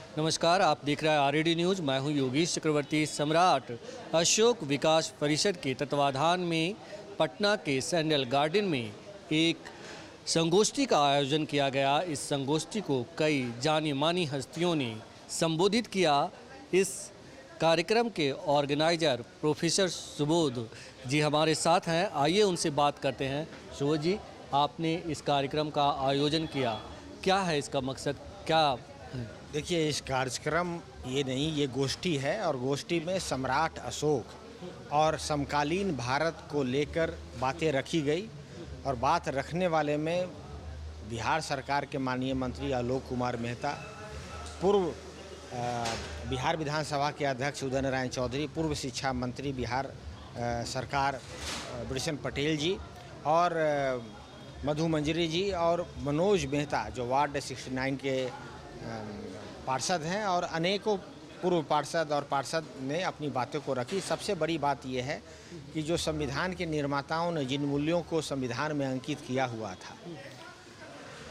नमस्कार, आप देख रहे हैं आरएडी न्यूज़। मैं हूं योगेश चक्रवर्ती। सम्राट अशोक विकास परिषद के तत्वाधान में पटना के सैंडल गार्डन में एक संगोष्ठी का आयोजन किया गया। इस संगोष्ठी को कई जानी मानी हस्तियों ने संबोधित किया। इस कार्यक्रम के ऑर्गेनाइजर प्रोफेसर सुबोध जी हमारे साथ हैं। आइए उनसे बात करते हैं। सुबोध जी, आपने इस कार्यक्रम का आयोजन किया, क्या है इसका मकसद, क्या है? देखिए, इस कार्यक्रम ये गोष्ठी है और गोष्ठी में सम्राट अशोक और समकालीन भारत को लेकर बातें रखी गई। और बात रखने वाले में बिहार सरकार के माननीय मंत्री आलोक कुमार मेहता, पूर्व बिहार विधानसभा के अध्यक्ष उदय नारायण चौधरी, पूर्व शिक्षा मंत्री बिहार सरकार वृषण पटेल जी, और मधु मंजरी जी, और मनोज मेहता जो वार्ड 69 के पार्षद हैं, और अनेकों पूर्व पार्षद और पार्षद ने अपनी बातों को रखी। सबसे बड़ी बात यह है कि जो संविधान के निर्माताओं ने जिन मूल्यों को संविधान में अंकित किया हुआ था,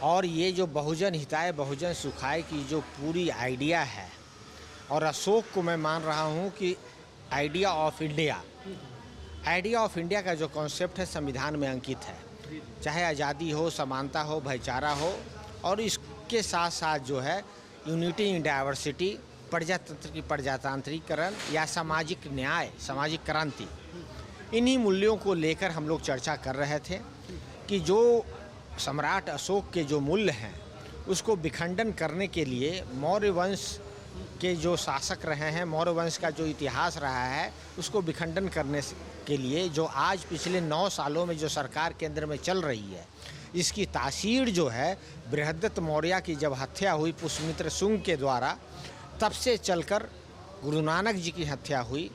और ये जो बहुजन हिताय बहुजन सुखाय की जो पूरी आइडिया है, और अशोक को मैं मान रहा हूँ कि आइडिया ऑफ इंडिया का जो कॉन्सेप्ट है संविधान में अंकित है। चाहे आज़ादी हो, समानता हो, भाईचारा हो, और इसके साथ साथ जो है यूनिटी इन डाइवर्सिटी, प्रजातंत्र की प्रजातांत्रिकरण या सामाजिक न्याय, सामाजिक क्रांति, इन्हीं मूल्यों को लेकर हम लोग चर्चा कर रहे थे कि जो सम्राट अशोक के जो मूल्य हैं उसको विखंडन करने के लिए मौर्य वंश के जो शासक रहे हैं, मौर्य वंश का जो इतिहास रहा है, उसको विखंडन करने के लिए जो आज पिछले 9 सालों में जो सरकार केंद्र में चल रही है, इसकी तासीर जो है बृहद्रथ मौर्य की जब हत्या हुई पुष्यमित्र शुंग के द्वारा, तब से चलकर गुरु नानक जी की हत्या हुई,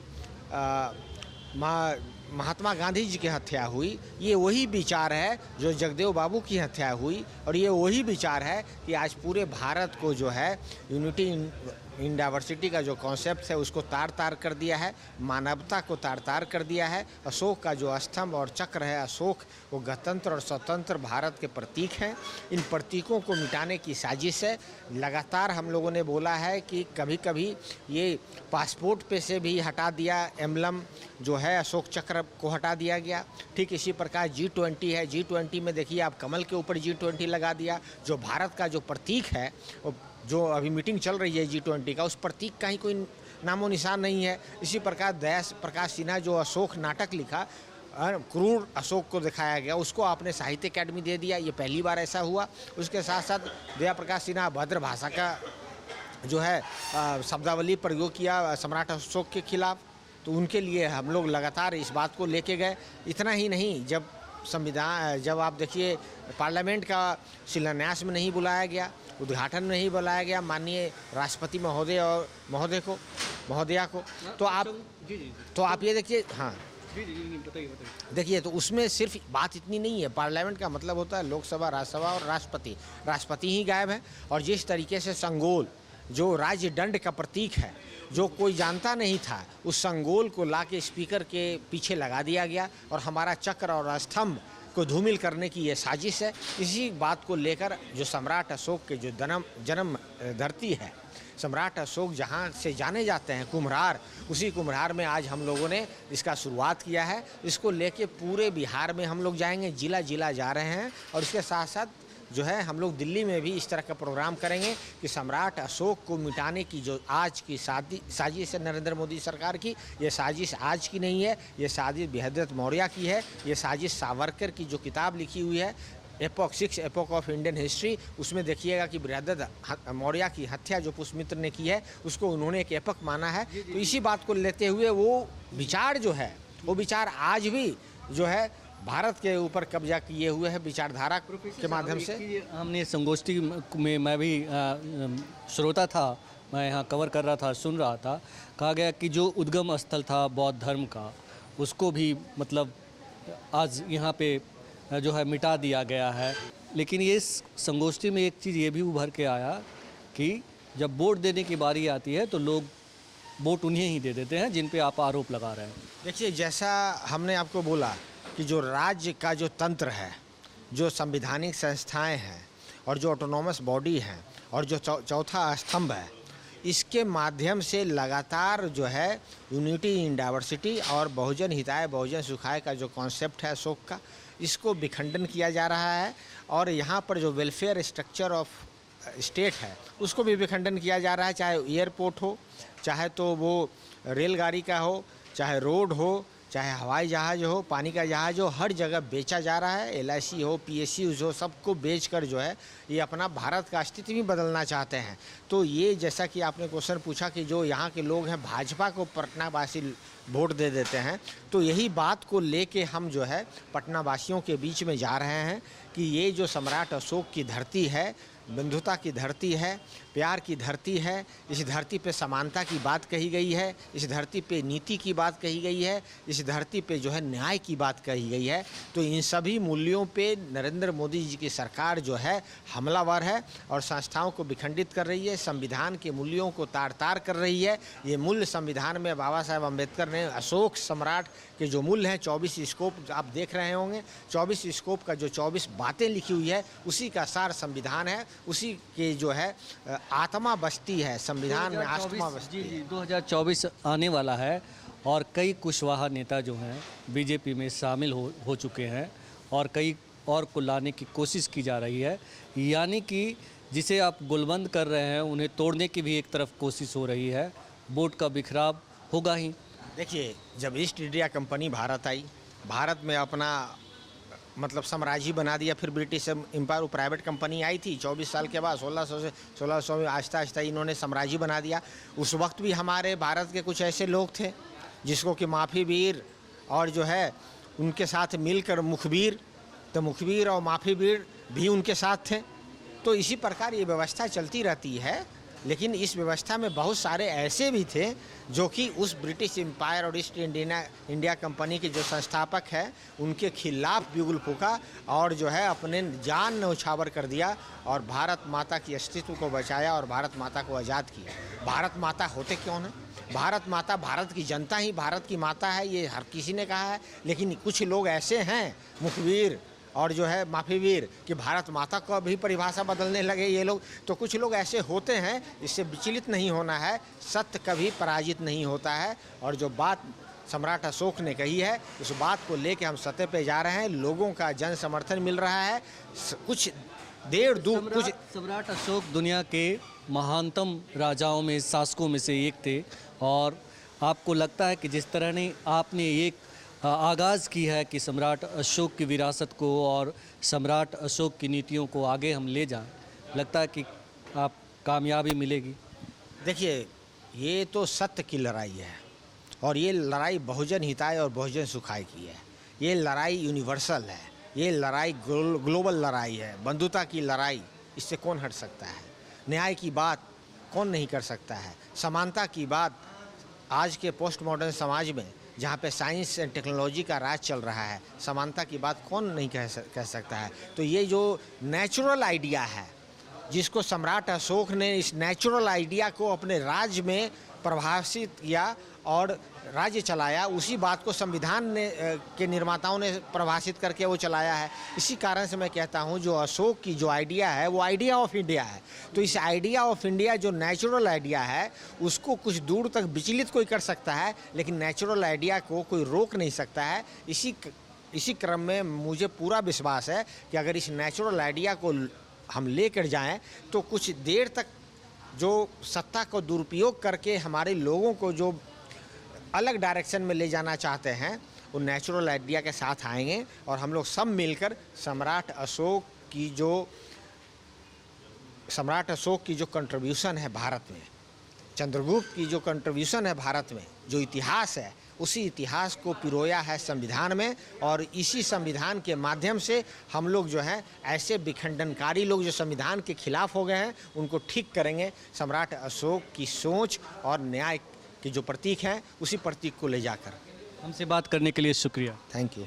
महात्मा गांधी जी की हत्या हुई, ये वही विचार है जो जगदेव बाबू की हत्या हुई, और ये वही विचार है कि आज पूरे भारत को जो है यूनिटी इन डाइवर्सिटी का जो कॉन्सेप्ट है उसको तार तार कर दिया है, मानवता को तार तार कर दिया है। अशोक का जो स्तंभ और चक्र है, अशोक वो गणतंत्र और स्वतंत्र भारत के प्रतीक हैं। इन प्रतीकों को मिटाने की साजिश है। लगातार हम लोगों ने बोला है कि कभी कभी ये पासपोर्ट पे से भी हटा दिया, एम्बलम जो है अशोक चक्र को हटा दिया गया। ठीक इसी प्रकार G20 है, G20 में देखिए आप कमल के ऊपर G20 लगा दिया, जो भारत का जो प्रतीक है, जो अभी मीटिंग चल रही है G20 का, उस प्रतीक का ही कोई नामो निशान नहीं है। इसी प्रकार दया प्रकाश सिन्हा जो अशोक नाटक लिखा, क्रूर अशोक को दिखाया गया, उसको आपने साहित्य अकेडमी दे दिया, ये पहली बार ऐसा हुआ। उसके साथ साथ दया प्रकाश सिन्हा अभद्र भाषा का जो है शब्दावली प्रयोग किया सम्राट अशोक के खिलाफ, तो उनके लिए हम लोग लगातार इस बात को लेके गए। इतना ही नहीं, जब आप देखिए पार्लियामेंट का शिलान्यास में नहीं बुलाया गया, उद्घाटन में नहीं बुलाया गया माननीय राष्ट्रपति महोदया को, तो आप ये देखिए। हाँ बताइए। देखिए, तो उसमें सिर्फ बात इतनी नहीं है। पार्लियामेंट का मतलब होता है लोकसभा, राज्यसभा और राष्ट्रपति ही गायब है। और जिस तरीके से संगोल जो राज्य दंड का प्रतीक है, जो कोई जानता नहीं था, उस संगोल को लाके स्पीकर के पीछे लगा दिया गया, और हमारा चक्र और स्तंभ को धूमिल करने की ये साजिश है। इसी बात को लेकर जो सम्राट अशोक के जो जन्म धरती है, सम्राट अशोक जहाँ से जाने जाते हैं कुम्हार, उसी कुम्हार में आज हम लोगों ने इसका शुरुआत किया है। इसको लेके पूरे बिहार में हम लोग जाएंगे, जिला जिला जा रहे हैं, और इसके साथ साथ जो है हम लोग दिल्ली में भी इस तरह का प्रोग्राम करेंगे कि सम्राट अशोक को मिटाने की जो आज की साजिश है नरेंद्र मोदी सरकार की, ये साजिश आज की नहीं है, ये साजिश बृहद्रथ मौर्य की है। ये साजिश सावरकर की जो किताब लिखी हुई है six epoch of Indian history, उसमें देखिएगा कि बृहद्रथ मौर्य की हत्या जो पुष्यमित्र ने की है, उसको उन्होंने एक एपोक माना है। तो इसी बात को लेते हुए वो विचार जो है, वो विचार आज भी जो है भारत के ऊपर कब्जा किए हुए है विचारधारा के माध्यम से। हमने संगोष्ठी में मैं भी श्रोता था, मैं यहाँ कवर कर रहा था, सुन रहा था। कहा गया कि जो उद्गम स्थल था बौद्ध धर्म का, उसको भी मतलब आज यहाँ पे जो है मिटा दिया गया है। लेकिन ये इस संगोष्ठी में एक चीज़ ये भी उभर के आया कि जब वोट देने की बारी आती है तो लोग वोट उन्हें ही दे देते हैं जिन पे आप आरोप लगा रहे हैं। देखिए, जैसा हमने आपको बोला कि जो राज्य का जो तंत्र है, जो संवैधानिक संस्थाएं हैं, और जो ऑटोनॉमस बॉडी हैं, और जो चौथा स्तंभ है, इसके माध्यम से लगातार जो है यूनिटी इन डाइवर्सिटी और बहुजन हिताय बहुजन सुखाय का जो कॉन्सेप्ट है अशोक का, इसको विखंडन किया जा रहा है। और यहाँ पर जो वेलफेयर स्ट्रक्चर ऑफ स्टेट है उसको भी विखंडन किया जा रहा है, चाहे एयरपोर्ट हो, चाहे तो वो रेलगाड़ी का हो, चाहे रोड हो, चाहे हवाई जहाज़ हो, पानी का जहाज़ हो, हर जगह बेचा जा रहा है। LIC हो, PSUs हो, सबको बेचकर जो है ये अपना भारत का अस्तित्व भी बदलना चाहते हैं। तो ये जैसा कि आपने क्वेश्चन पूछा कि जो यहाँ के लोग हैं भाजपा को पटनावासी वोट दे देते हैं, तो यही बात को लेके हम जो है पटनावासियों के बीच में जा रहे हैं कि ये जो सम्राट अशोक की धरती है, बंधुता की धरती है, प्यार की धरती है, इस धरती पे समानता की बात कही गई है, इस धरती पे नीति की बात कही गई है, इस धरती पे जो है न्याय की बात कही गई है। तो इन सभी मूल्यों पे नरेंद्र मोदी जी की सरकार जो है हमलावर है और संस्थाओं को विखंडित कर रही है, संविधान के मूल्यों को तार तार कर रही है। ये मूल्य संविधान में बाबा साहेब अम्बेडकर ने अशोक सम्राट के जो मूल्य हैं, 24 स्कोप आप देख रहे होंगे, 24 स्कोप का जो 24 बातें लिखी हुई है उसी का सार संविधान है, उसी के जो है आत्मा बसती है संविधान में, आत्मा बसती है। 2024 आने वाला है और कई कुशवाहा नेता जो हैं बीजेपी में शामिल हो चुके हैं और कई और को लाने की कोशिश की जा रही है। यानी कि जिसे आप गुलबंद कर रहे हैं उन्हें तोड़ने की भी एक तरफ कोशिश हो रही है। वोट का बिखराव होगा ही। देखिए, जब ईस्ट इंडिया कंपनी भारत आई, भारत में अपना मतलब साम्राज्य बना दिया, फिर ब्रिटिश एम्पायर प्राइवेट कंपनी आई थी 24 साल के बाद 1600 से 1600 में आहिस्ता आहिस्ता इन्होंने साम्राज्य बना दिया। उस वक्त भी हमारे भारत के कुछ ऐसे लोग थे जिसको कि माफी वीर और जो है उनके साथ मिलकर मुखबिर, तो मुखबिर और माफी वीर भी उनके साथ थे। तो इसी प्रकार ये व्यवस्था चलती रहती है। लेकिन इस व्यवस्था में बहुत सारे ऐसे भी थे जो कि उस ब्रिटिश एम्पायर और ईस्ट इंडिया कंपनी के जो संस्थापक हैं उनके खिलाफ बिगुल फूका और जो है अपने जान न्यौछावर कर दिया और भारत माता की अस्तित्व को बचाया और भारत माता को आज़ाद किया। भारत माता होते क्यों हैं? भारत माता, भारत की जनता ही भारत की माता है, ये हर किसी ने कहा है। लेकिन कुछ लोग ऐसे हैं मुखबिर और जो है माफी वीर कि भारत माता को भी परिभाषा बदलने लगे ये लोग। तो कुछ लोग ऐसे होते हैं, इससे विचलित नहीं होना है। सत्य कभी पराजित नहीं होता है और जो बात सम्राट अशोक ने कही है उस बात को लेके हम सत्य पे जा रहे हैं। लोगों का जन समर्थन मिल रहा है। कुछ देर दूर कुछ सम्राट अशोक दुनिया के महानतम राजाओं में, शासकों में से एक थे और आपको लगता है कि जिस तरह ने आपने एक आगाज़ की है कि सम्राट अशोक की विरासत को और सम्राट अशोक की नीतियों को आगे हम ले जाएं, लगता है कि आप कामयाबी मिलेगी? देखिए, ये तो सत्य की लड़ाई है और ये लड़ाई बहुजन हिताय और बहुजन सुखाय की है। ये लड़ाई यूनिवर्सल है, ये लड़ाई ग्लोबल लड़ाई है, बंधुता की लड़ाई। इससे कौन हट सकता है? न्याय की बात कौन नहीं कर सकता है? समानता की बात आज के पोस्ट मॉडर्न समाज में जहाँ पे साइंस एंड टेक्नोलॉजी का राज चल रहा है, समानता की बात कौन नहीं कह सकता है? तो ये जो नेचुरल आइडिया है, जिसको सम्राट अशोक ने इस नेचुरल आइडिया को अपने राज्य में प्रभावित किया और राज्य चलाया, उसी बात को संविधान ने के निर्माताओं ने प्रभावित करके वो चलाया है। इसी कारण से मैं कहता हूँ जो अशोक की जो आइडिया है वो आइडिया ऑफ इंडिया है। तो इस आइडिया ऑफ इंडिया जो नेचुरल आइडिया है उसको कुछ दूर तक विचलित कोई कर सकता है, लेकिन नेचुरल आइडिया को कोई रोक नहीं सकता है। इसी क्रम में मुझे पूरा विश्वास है कि अगर इस नेचुरल आइडिया को हम लेकर जाएं तो कुछ देर तक जो सत्ता को दुरुपयोग करके हमारे लोगों को जो अलग डायरेक्शन में ले जाना चाहते हैं वो नेचुरल आइडिया के साथ आएंगे और हम लोग सब मिलकर सम्राट अशोक की जो कंट्रीब्यूशन है भारत में, चंद्रगुप्त की जो कंट्रीब्यूशन है भारत में, जो इतिहास है, उसी इतिहास को पिरोया है संविधान में और इसी संविधान के माध्यम से हम लोग जो हैं ऐसे विखंडनकारी लोग जो संविधान के खिलाफ हो गए हैं उनको ठीक करेंगे। सम्राट अशोक की सोच और न्याय के जो प्रतीक हैं उसी प्रतीक को ले जाकर। हमसे बात करने के लिए शुक्रिया। Thank you.